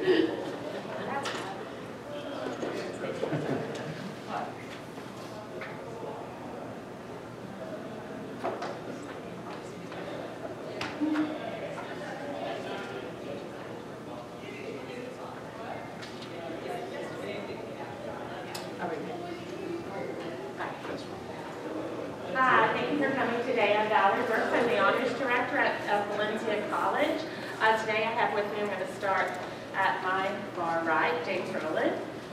Hi, thank you for coming today. I'm Valerie Burke. I'm the Honors Director at Valencia College. Today I have with me, I'm going to start at my far right, James Rowland,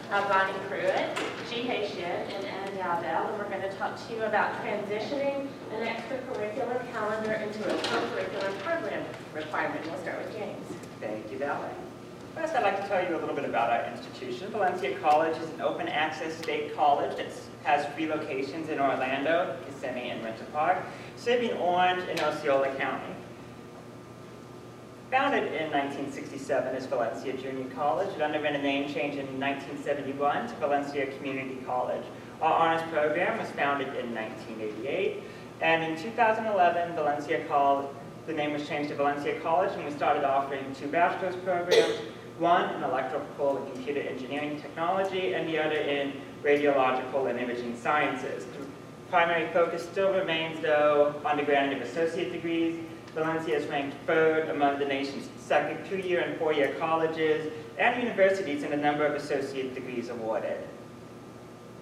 Bonnie Pruitt, Jihei Shin, and Ann Yaldell, and we're going to talk to you about transitioning an extracurricular calendar into a co-curricular program requirement. We'll start with James. Thank you, Valerie. First, I'd like to tell you a little bit about our institution. Valencia College is an open access state college that has 3 locations in Orlando, Kissimmee, and Winter Park, serving Orange and Osceola County. Founded in 1967 as Valencia Junior College, it underwent a name change in 1971 to Valencia Community College. Our honors program was founded in 1988, and in 2011, the name was changed to Valencia College, and we started offering 2 bachelor's programs, one in electrical and computer engineering technology, and the other in radiological and imaging sciences. The primary focus still remains, though, undergraduate and associate degrees. Valencia is ranked 3rd among the nation's 2-year and 4-year colleges and universities in the number of associate degrees awarded.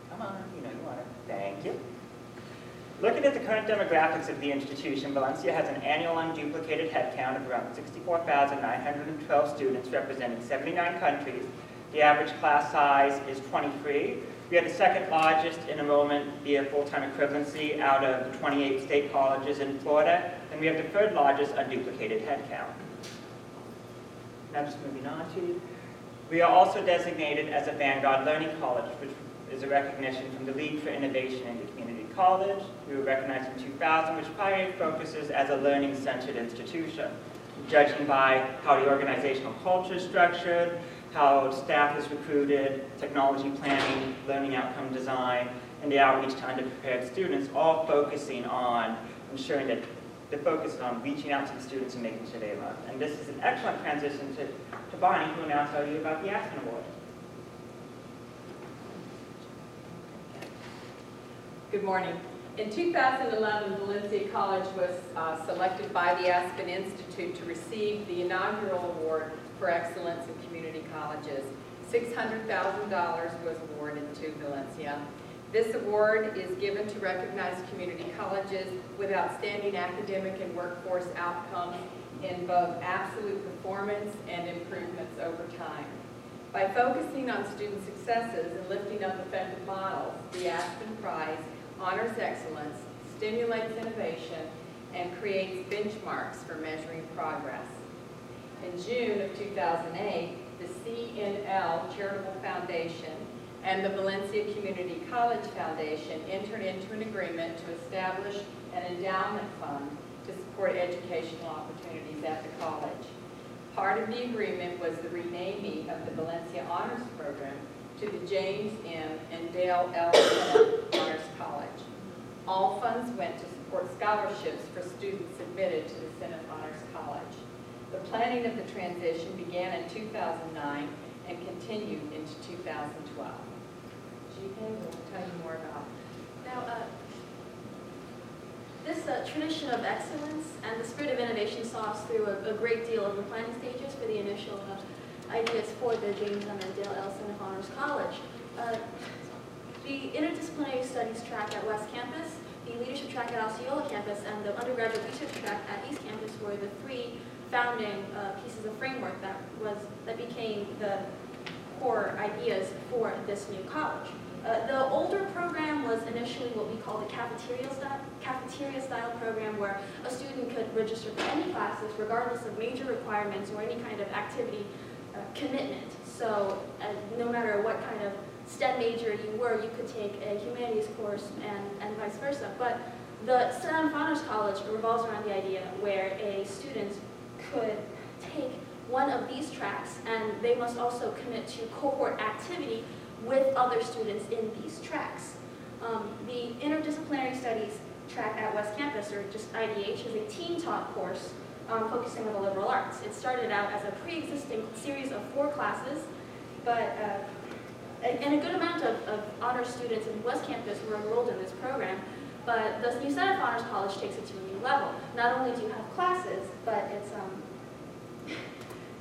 Come on, you know you want it. Thank you. Looking at the current demographics of the institution, Valencia has an annual unduplicated headcount of around 64,912 students representing 79 countries. The average class size is 23. We are the 2nd largest in enrollment via full-time equivalency out of the 28 state colleges in Florida, and we have the 3rd largest unduplicated headcount. Now just moving on to, we are also designated as a Vanguard Learning College, which is a recognition from the League for Innovation in the Community College. We were recognized in 2000, which primarily focuses as a learning-centered institution, judging by how the organizational culture is structured, how staff is recruited, technology planning, learning outcome design, and the outreach to underprepared students, all focusing on ensuring that they're focused on reaching out to the students and making sure they learn. And this is an excellent transition to Bonnie, who will now tell you about the Aspen Award. Good morning. In 2011, Valencia College was selected by the Aspen Institute to receive the inaugural award for excellence in community colleges. $600,000 was awarded to Valencia. This award is given to recognize community colleges with outstanding academic and workforce outcomes in both absolute performance and improvements over time. By focusing on student successes and lifting up effective models, the Aspen Prize honors excellence, stimulates innovation, and creates benchmarks for measuring progress. In June of 2008, the CNL Charitable Foundation and the Valencia Community College Foundation entered into an agreement to establish an endowment fund to support educational opportunities at the college. Part of the agreement was the renaming of the Valencia Honors Program to the James M. and Dale L. Honors College. All funds went to support scholarships for students admitted to the Senate Honors College. The planning of the transition began in 2009 and continued into 2012. Jihei will tell you more about. Now, this tradition of excellence and the spirit of innovation saw us through a great deal of the planning stages for the initial ideas for the James M. and Dale L. Senate Honors College. The interdisciplinary studies track at West Campus, the leadership track at Osceola Campus, and the undergraduate research track at East Campus were the 3 founding pieces of framework that became the core ideas for this new college. The older program was initially what we call the cafeteria-style program, where a student could register for any classes regardless of major requirements or any kind of activity commitment. So no matter what kind of STEM major you were, you could take a humanities course and vice versa. But the Senate Honors College revolves around the idea where a student could take one of these tracks, and they must also commit to cohort activity with other students in these tracks. The interdisciplinary studies track at West Campus, or just IDH, is a team-taught course focusing on the liberal arts. It started out as a pre-existing series of 4 classes, but and a good amount of honors students in West Campus were enrolled in this program, but the New Center Honors College takes it to a new level. Not only do you have classes, but it's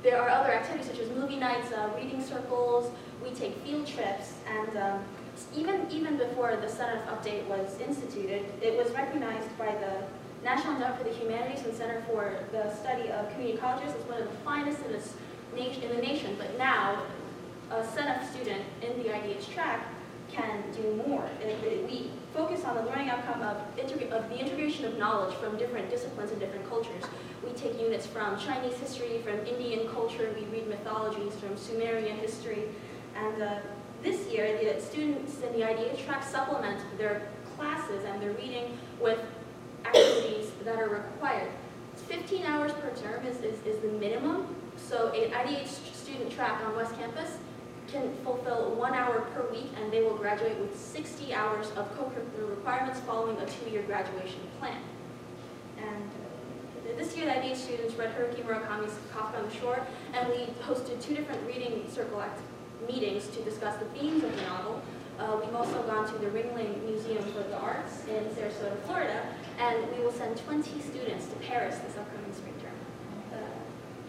there are other activities such as movie nights, reading circles, we take field trips, and even before the Center of Update was instituted, it was recognized by the National Endowment for the Humanities and Center for the Study of Community Colleges as one of the finest in the nation, but now a CENF student in the IDH track can do more. We focus on the learning outcome of the integration of knowledge from different disciplines and different cultures. We take units from Chinese history, from Indian culture, we read mythologies, from Sumerian history, and this year the students in the IDH track supplement their classes and their reading with activities that are required. 15 hours per term is the minimum, so an IDH student track on West Campus can fulfill 1 hour per week, and they will graduate with 60 hours of co-curricular requirements following a 2-year graduation plan. And this year, the IDH students read Haruki Murakami's Kafka on the Shore, and we hosted 2 different reading circle meetings to discuss the themes of the novel. We've also gone to the Ringling Museum for the Arts in Sarasota, Florida, and we will send 20 students to Paris this upcoming spring term.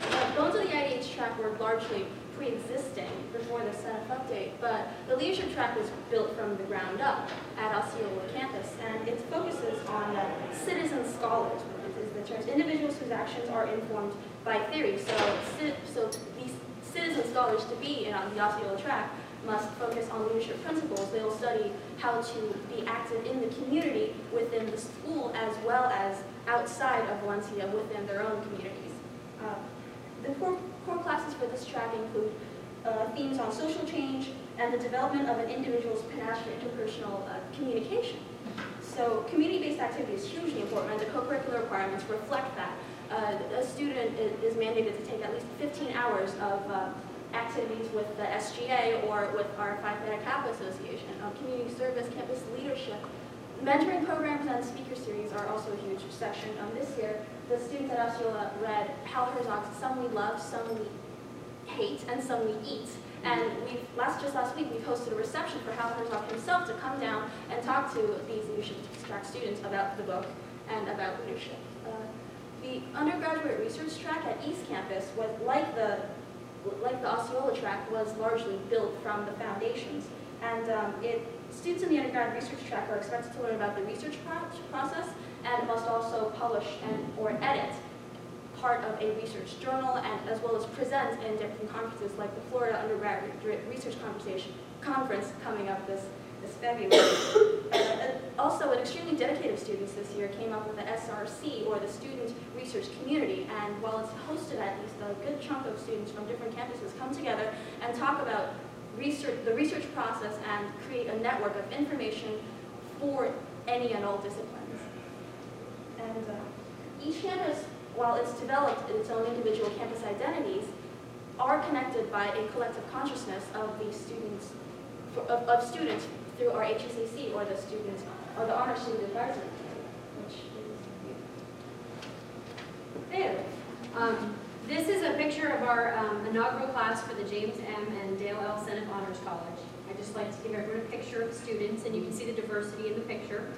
The bones of the IDH track were largely pre-existing before the CENF update, but the leadership track was built from the ground up at Osceola campus, and it focuses on citizen scholars, which is the term, individuals whose actions are informed by theory. So these citizen scholars, to be on the Osceola track, must focus on leadership principles. They will study how to be active in the community within the school as well as outside of Valencia within their own communities. The core classes for this track include themes on social change and the development of an individual's panache for interpersonal communication. So community-based activity is hugely important, and the co-curricular requirements reflect that. A student is mandated to take at least 15 hours of activities with the SGA or with our Phi Theta Kappa Association, community service, campus leadership. Mentoring programs and speaker series are also a huge section. This year, the students at Osceola read Hal Herzog's Some We Love, Some We Hate, and Some We Eat. And just last week, we've hosted a reception for Hal Herzog himself to come down and talk to these leadership track students about the book and about leadership. The undergraduate research track at East Campus was like the Osceola track, was largely built from the foundations. And students in the undergrad research track are expected to learn about the research process and must also publish or edit part of a research journal, and as well as present in different conferences like the Florida Undergraduate Research Conference coming up this February. Also, an extremely dedicated students this year came up with the SRC, or the Student Research Community, and while it's hosted at least, a good chunk of students from different campuses come together and talk about the research process and create a network of information for any and all disciplines. And each campus, while it's developed its own individual campus identities, are connected by a collective consciousness of the students, of students through our HSAC, or the students, or the Honor Student Advisory Committee, which is there. This is a picture of our inaugural class for the James M. and Dale L. Senate Honors College. I just like to give everyone a picture of the students, and you can see the diversity in the picture.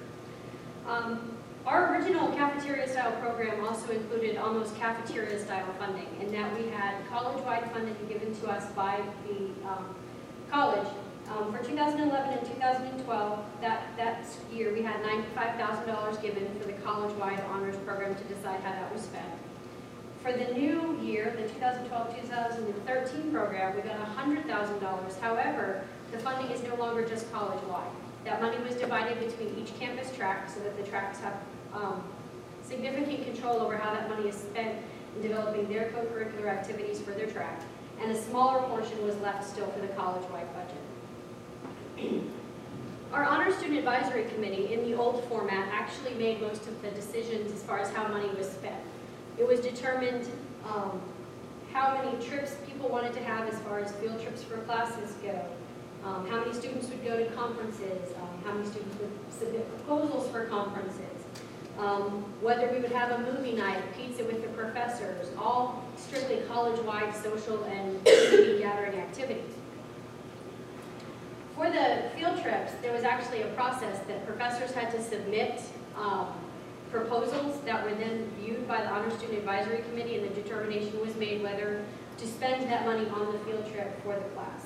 Our original cafeteria-style program also included almost cafeteria-style funding, in that we had college-wide funding given to us by the college. For 2011 and 2012, that year we had $95,000 given for the college-wide honors program to decide how that was spent. For the new year, the 2012-2013 program, we got $100,000. However, the funding is no longer just college-wide. That money was divided between each campus track so that the tracks have significant control over how that money is spent in developing their co-curricular activities for their track, and a smaller portion was left still for the college-wide budget. Our Honor Student Advisory Committee, in the old format, actually made most of the decisions as far as how money was spent. It was determined how many trips people wanted to have as far as field trips for classes go, how many students would go to conferences, how many students would submit proposals for conferences. Whether we would have a movie night, pizza with the professors, all strictly college-wide social and community gathering activities. For the field trips, there was actually a process that professors had to submit proposals that were then viewed by the Honor Student Advisory Committee, and the determination was made whether to spend that money on the field trip for the class.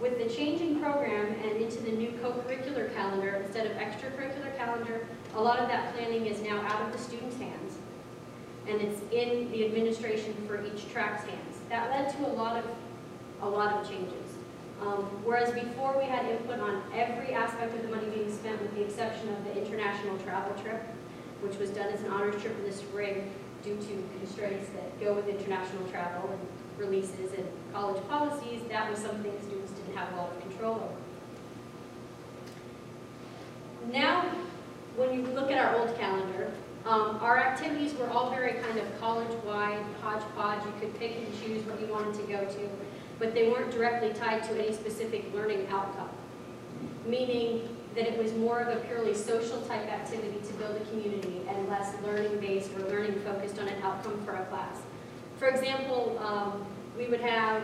With the changing program and into the new co-curricular calendar instead of extracurricular calendar, a lot of that planning is now out of the students' hands, and it's in the administration for each track's hands. That led to a lot of changes. Whereas before we had input on every aspect of the money being spent, with the exception of the international travel trip, which was done as an honors trip in the spring due to constraints that go with international travel and releases and college policies, that was something students didn't have a lot of control over. Now, when you look at our old calendar, our activities were all very kind of college-wide, hodgepodge. You could pick and choose what you wanted to go to, but they weren't directly tied to any specific learning outcome, meaning that it was more of a purely social type activity to build a community and less learning-based or learning-focused on an outcome for a class. For example, we would have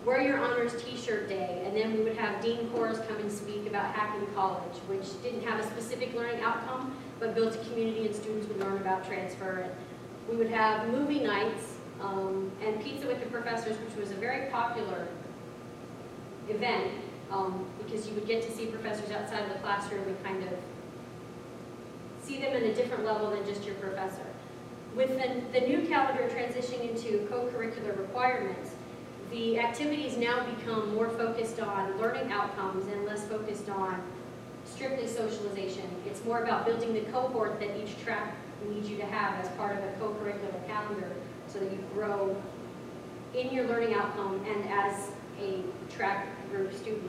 Wear Your Honors T-shirt day, and then we would have Dean Kors come and speak about hacking college, which didn't have a specific learning outcome, but built a community and students would learn about transfer. And we would have movie nights and pizza with the professors, which was a very popular event because you would get to see professors outside of the classroom and kind of see them at a different level than just your professor. With the new calendar transitioning into co-curricular requirements, the activities now become more focused on learning outcomes and less focused on strictly socialization. It's more about building the cohort that each track needs you to have as part of a co-curricular calendar so that you grow in your learning outcome and as a track group student.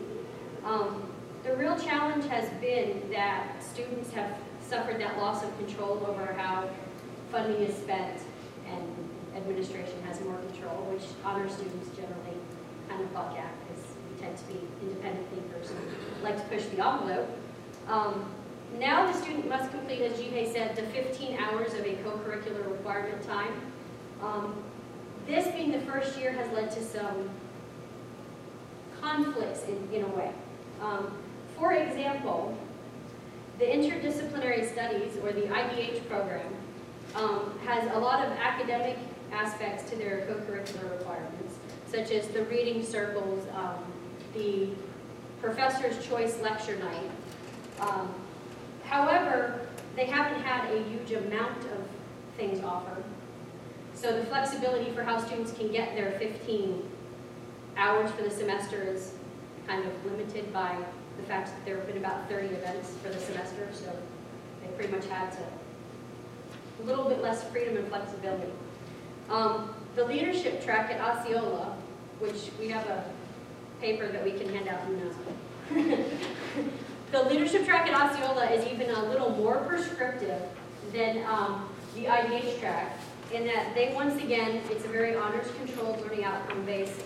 The real challenge has been that students have suffered that loss of control over how funding is spent, and administration has more control, which honor students generally kind of buck at because we tend to be independent thinkers and like to push the envelope. Now the student must complete, as Jihei said, the 15 hours of a co-curricular requirement time. This being the first year has led to some conflicts in a way. For example, the interdisciplinary studies, or the IDH program, has a lot of academic aspects to their co-curricular requirements, such as the reading circles, the professor's choice lecture night. However, they haven't had a huge amount of things offered. So the flexibility for how students can get their 15 hours for the semester is kind of limited by the fact that there have been about 30 events for the semester, so they pretty much had to a little bit less freedom and flexibility. The leadership track at Osceola, which we have a paper that we can hand out now. The leadership track at Osceola is even a little more prescriptive than the IDH track, in that they, once again, it's a very honors-controlled learning outcome-based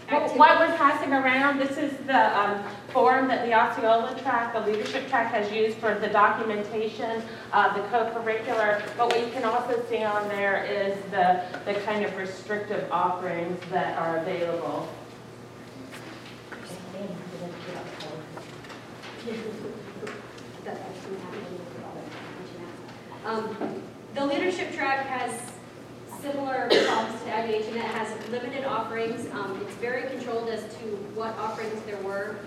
What we're passing around, this is the form that the Osceola track, the leadership track, has used for the documentation of the co-curricular. But what you can also see on there is the kind of restrictive offerings that are available. The leadership track has similar problems to IDH in that it has limited offerings. It's very controlled as to what offerings there were.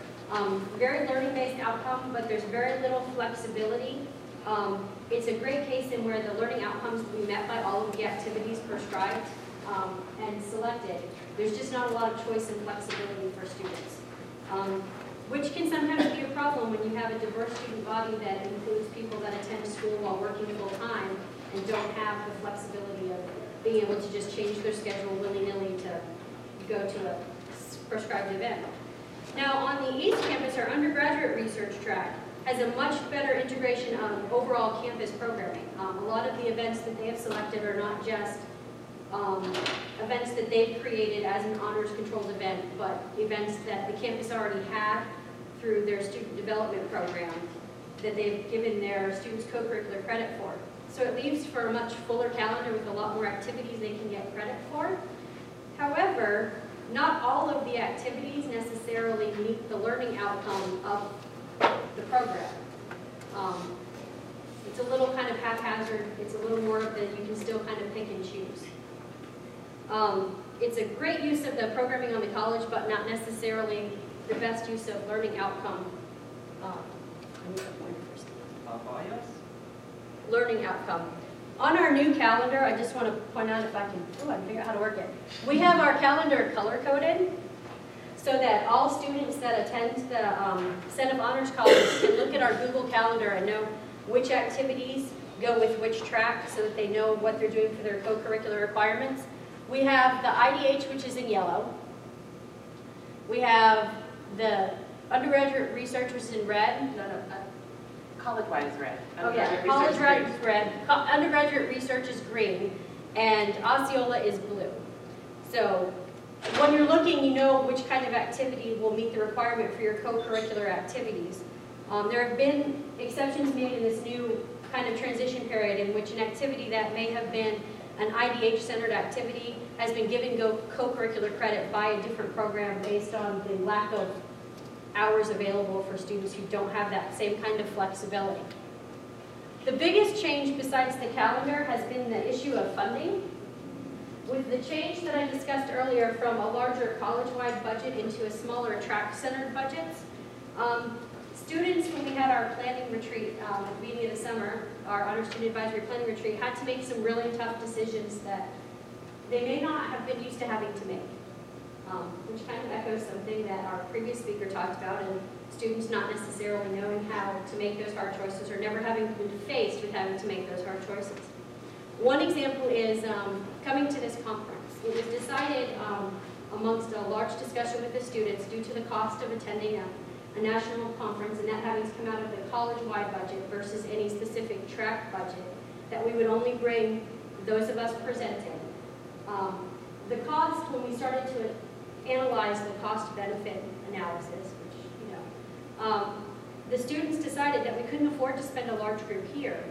Very learning-based outcome, but there's very little flexibility. It's a great case in where the learning outcomes will be met by all of the activities prescribed and selected. There's just not a lot of choice and flexibility for students, which can sometimes be a problem when you have a diverse student body that includes people that attend school while working full-time and don't have the flexibility of being able to just change their schedule willy-nilly to go to a prescribed event. Now, on the East Campus, our undergraduate research track has a much better integration of overall campus programming. A lot of the events that they have selected are not just events that they've created as an honors-controlled event, but events that the campus already had through their student development program. that they've given their students co-curricular credit for. So it leaves for a much fuller calendar with a lot more activities they can get credit for. However, not all of the activities necessarily meet the learning outcome of the program. It's a little kind of haphazard. It's a little more of the, you can still kind of pick and choose. It's a great use of the programming on the college, but not necessarily the best use of learning outcome. I need a pointer first. Learning outcome. On our new calendar, I just want to point out if I can figure out how to work it. We have our calendar color-coded so that all students that attend the Aspen Honors College can look at our Google Calendar and know which activities go with which track so that they know what they're doing for their co-curricular requirements. We have the IDH, which is in yellow. We have the undergraduate research, which is in red. College-wide is red. Oh yeah, college-wide is red. Undergraduate research is green, and Osceola is blue. So when you're looking, you know which kind of activity will meet the requirement for your co-curricular activities. There have been exceptions made in this new kind of transition period in which an activity that may have been an IDH-centered activity has been given co-curricular credit by a different program based on the lack of hours available for students who don't have that same kind of flexibility. The biggest change besides the calendar has been the issue of funding. With the change that I discussed earlier from a larger college-wide budget into a smaller track-centered budgets, students, when we had our planning retreat at the beginning of the summer, our Honor Student Advisory Planning Retreat, had to make some really tough decisions that they may not have been used to having to make. Which kind of echoes something that our previous speaker talked about, and students not necessarily knowing how to make those hard choices or never having been faced with having to make those hard choices. One example is coming to this conference. It was decided amongst a large discussion with the students due to the cost of attending a national conference and that having to come out of the college-wide budget versus any specific track budget, that we would only bring those of us presenting. The cost, when we started to analyze the cost-benefit analysis, which, the students decided that we couldn't afford to spend a large group here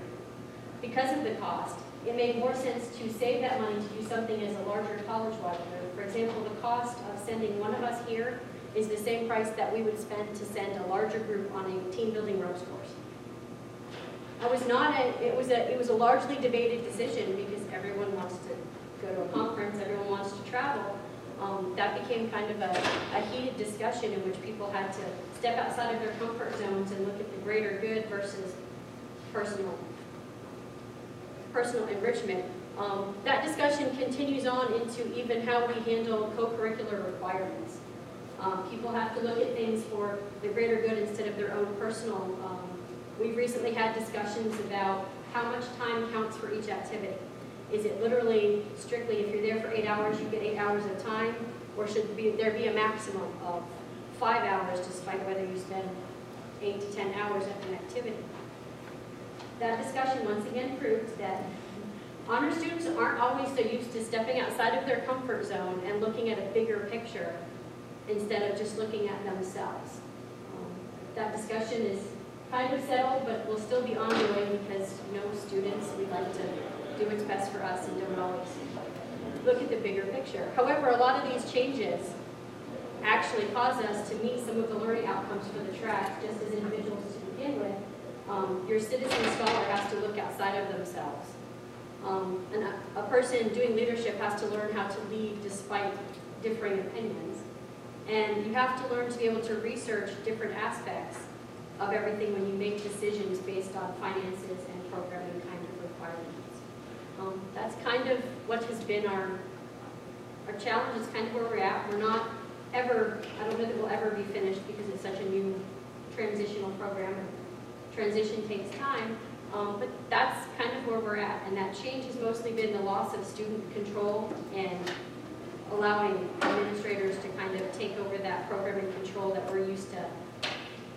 because of the cost. It made more sense to save that money to do something as a larger college-wide group. For example, the cost of sending one of us here is the same price that we would spend to send a larger group on a team-building ropes course. It was a largely debated decision because everyone wants to go to a conference, everyone wants to travel. That became kind of a heated discussion in which people had to step outside of their comfort zones and look at the greater good versus personal enrichment. That discussion continues on into even how we handle co-curricular requirements. People have to look at things for the greater good instead of their own personal. We've recently had discussions about how much time counts for each activity. Is it literally strictly if you're there for 8 hours, you get 8 hours of time, or should there be a maximum of 5 hours despite whether you spend 8 to 10 hours at an activity? That discussion once again proved that honor students aren't always so used to stepping outside of their comfort zone and looking at a bigger picture instead of just looking at themselves. That discussion is kind of settled, but will still be ongoing because students, we like to do what's best for us and don't always look at the bigger picture. However, a lot of these changes actually cause us to meet some of the learning outcomes for the track just as individuals to begin with. Your citizen scholar has to look outside of themselves. And a person doing leadership has to learn how to lead despite differing opinions. And you have to learn to be able to research different aspects of everything when you make decisions based on finances and programming kind of requirements. That's kind of what has been our challenge. It's kind of where we're at. We're not ever, I don't know that we'll ever be finished because it's such a new transitional program. Transition takes time, but that's kind of where we're at. And that change has mostly been the loss of student control and allowing administrators to kind of take over that programming control that we're used to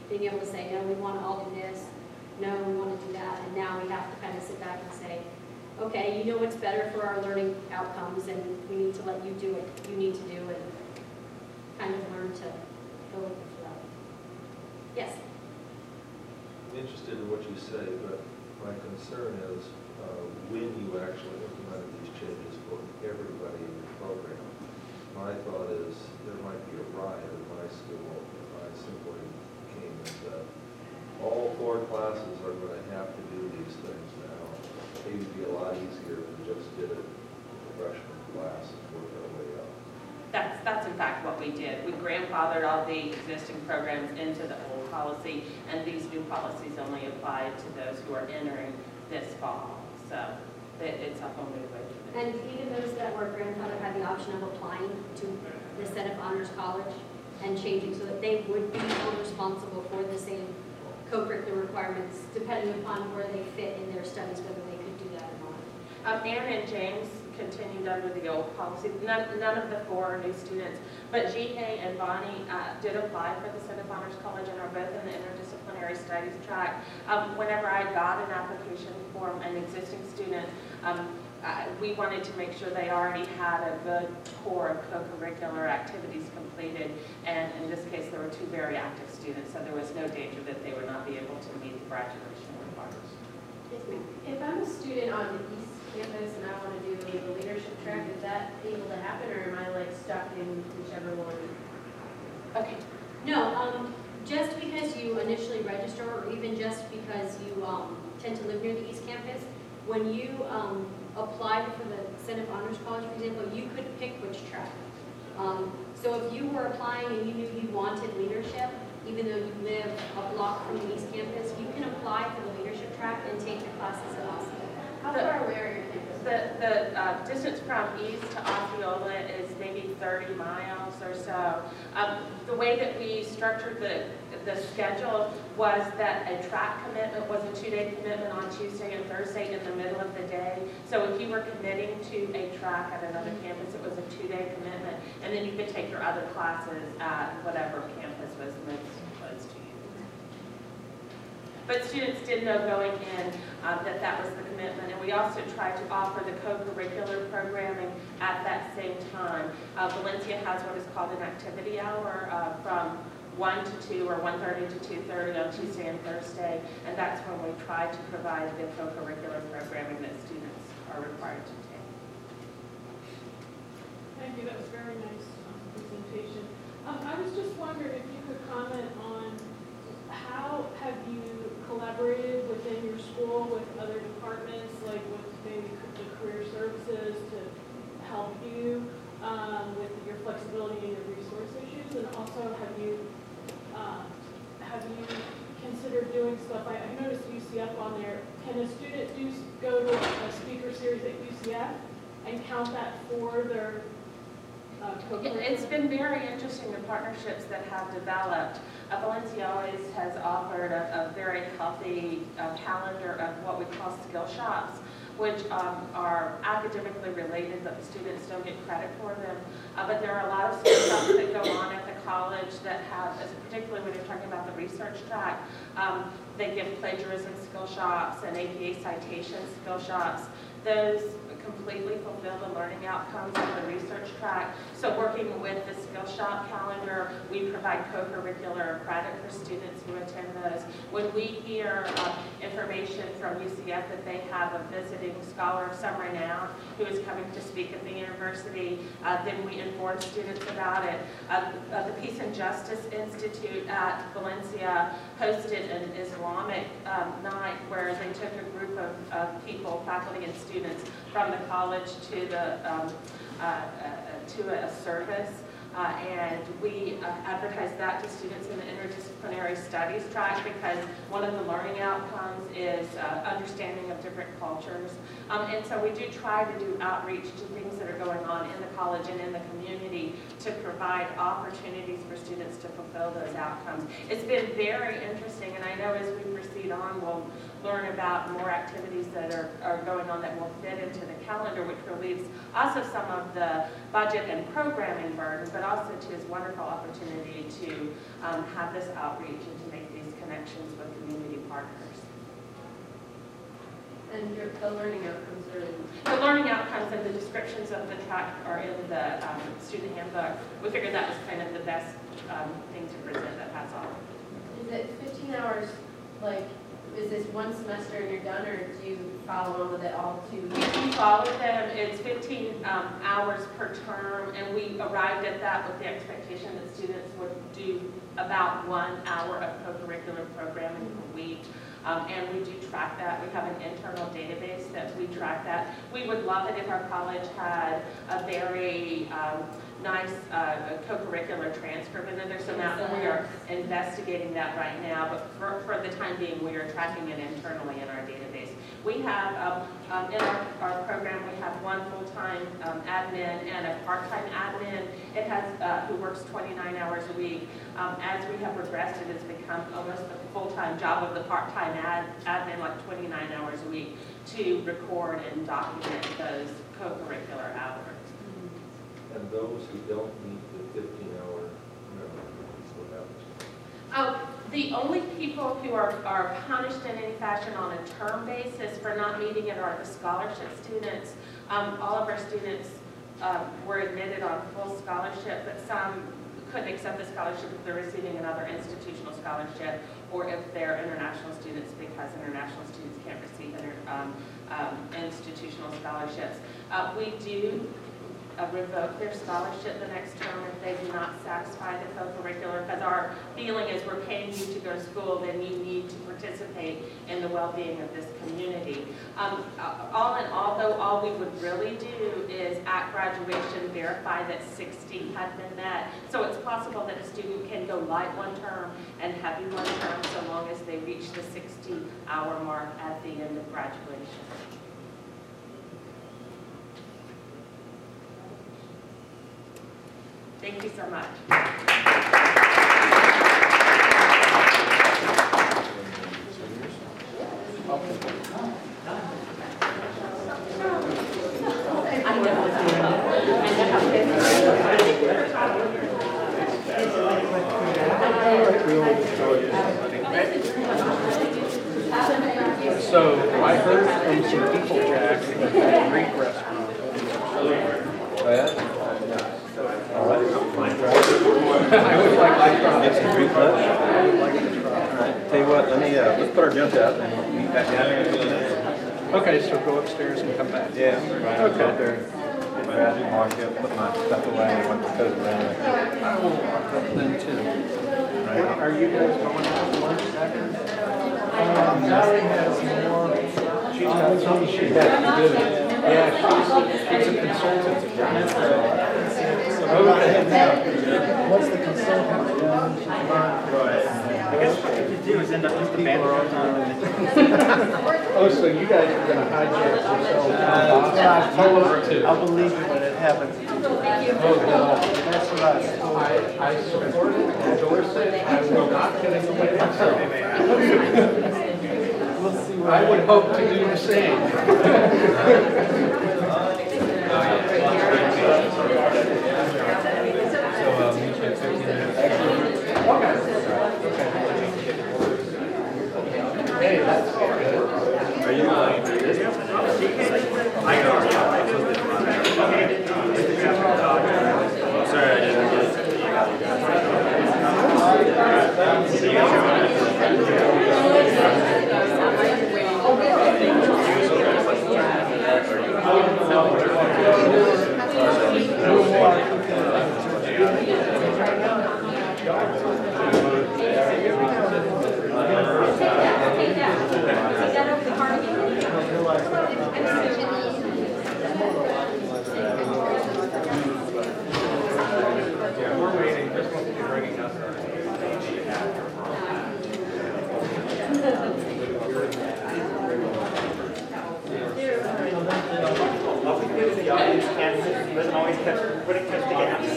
being able to say, no, we want to all do this, no, we want to do that, and now we have to kind of sit back and say, okay, you know what's better for our learning outcomes, and we need to let you do what you need to do and kind of learn to go with the flow. Yes? interested in what you say, but my concern is when you actually implemented these changes for everybody in your program. My thought is there might be a riot in my school if I simply came and said, all 4 classes are going to have to do these things now. It would be a lot easier than just did it in the freshman class and work our way up. That's in fact what we did. We grandfathered all the existing programs into the old policy, and these new policies only apply to those who are entering this fall. So it's a whole new way. And even those that were grandfathered had the option of applying to the Senate Honors College and changing so that they would be held responsible for the same co-curricular requirements, depending upon where they fit in their studies, whether they could do that or not. Ann and James continued under the old policy. None of the 4 are new students, but Jihei and Bonnie did apply for the Senate Honors College and are both in the interdisciplinary studies track. Whenever I got an application from an existing student, we wanted to make sure they already had a good core of co-curricular activities completed, and in this case there were 2 very active students, so there was no danger that they would not be able to meet the graduation requirements. If I'm a student on the East Campus and I want to do the leadership track, is that able to happen, or am I like stuck in whichever one? Okay. No, just because you initially register, or even just because you tend to live near the East Campus, when you applied for the Senate Honors College, for example, you could pick which track. So if you were applying and you knew you wanted leadership, even though you live a block from the East Campus, you can apply for the leadership track and take the classes at Osceola. How far away are your campus? The distance from East to Osceola is maybe 30 miles or so. The way that we structured the schedule was that a track commitment was a 2-day commitment on Tuesday and Thursday in the middle of the day. So if you were committing to a track at another campus, it was a 2-day commitment, and then you could take your other classes at whatever campus was most close to you. But students did know going in that was the commitment, and we also tried to offer the co-curricular programming at that same time. Valencia has what is called an activity hour from 1 to 2 or 1:30 to 2:30 on Tuesday and Thursday, and that's when we try to provide the co-curricular programming that students are required to take. Thank you, that was a very nice presentation. I was just wondering if you could comment on how have you collaborated within your school with other departments, like with maybe the career services, to help you with your flexibility and your resource issues, and also have you considered doing stuff? I noticed UCF on there. Can a student go to a speaker series at UCF and count that for their co-curricular? It's been very interesting, the partnerships that have developed. Valencia always has offered a very healthy calendar of what we call skill shops, which are academically related, but the students don't get credit for them. But there are a lot of skill shops that go on at the college that have, particularly when you're talking about the research track, they give plagiarism skill shops and APA citation skill shops. Those completely fulfill the learning outcomes of the research track. So working with the skill shop calendar, we provide co-curricular credit for students who attend those. When we hear information from UCF that they have a visiting scholar of some renown who is coming to speak at the university, then we inform students about it. The Peace and Justice Institute at Valencia hosted an Islamic night where they took a group of people, faculty and students, from the college to a service, and we advertise that to students in the interdisciplinary studies track, because one of the learning outcomes is understanding of different cultures. And so we do try to do outreach to things that are going on in the college and in the community to provide opportunities for students to fulfill those outcomes. It's been very interesting, and I know as we proceed on, we'll learn about more activities that are going on that will fit into the calendar, which relieves us of some of the budget and programming burden, but also to his wonderful opportunity to have this outreach and to make these connections with community partners. And the learning outcomes are in... The learning outcomes and the descriptions of the track are in the student handbook. We figured that was kind of the best thing to present that has all. Is it 15 hours like, is this one semester and you're done, or do you follow on with it all too? We follow them, it's 15 hours per term, and we arrived at that with the expectation that students would do about 1 hour of co-curricular programming per week. And we do track that. We have an internal database that we track that. We would love it if our college had a very nice co-curricular transcript, and there's some out there. We are investigating that right now, but for the time being, we are tracking it internally in our database. We have, in our program, we have one full-time admin and a part-time admin. It has, who works 29 hours a week. As we have progressed, it has become almost a full-time job of the part-time admin, like 29 hours a week, to record and document those co-curricular hours. And those who don't meet the 15-hour minimum, what happens? The only people who are punished in any fashion on a term basis for not meeting it are the scholarship students. All of our students were admitted on full scholarship, but some couldn't accept the scholarship if they're receiving another institutional scholarship, or if they're international students, because international students can't receive institutional scholarships. We do revoke their scholarship the next term if they do not satisfy the co-curricular, because our feeling is we're paying you to go to school, then you need to participate in the well-being of this community. All in all, though, all we would really do is at graduation verify that 60 had been met. So it's possible that a student can go light one term and heavy one term, so long as they reach the 60-hour mark at the end of graduation. Thank you so much. So I heard from some people, Jack, that that Greek restaurant. I would like to try. Get some Greek lunch. I would like to try. All right, tell you what, let's put our junk out and meet back down here in a couple minutes. Okay, so go upstairs and come back. Yeah, right. I'll go up there, get ready, mark up, put my stuff away, and want to coat around. I will walk up then too. Right. Are you guys going out to lunch after? Mary has more. She's got something she has to do. Yeah, she's a consultant. What's the consultant done? I guess what you do is end up just the band all the time. Oh, so you guys are going to hijack yourselves? I believe it when it happens. That's what I support it, endorse it, I will not get in the way myself. We'll see what I would hope to do the same. Hey, that's good. Are you sorry, I didn't get it. We're waiting, this one will be bringing us What we do is the audience canvas doesn't always catch, wouldn't catch the gaps.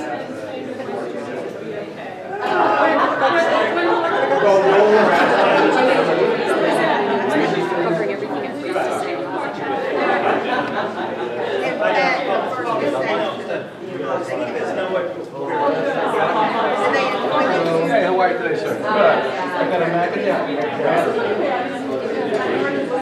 Covering everything at least the same. Hey, how are you today, sir? Good. I got a macadamia.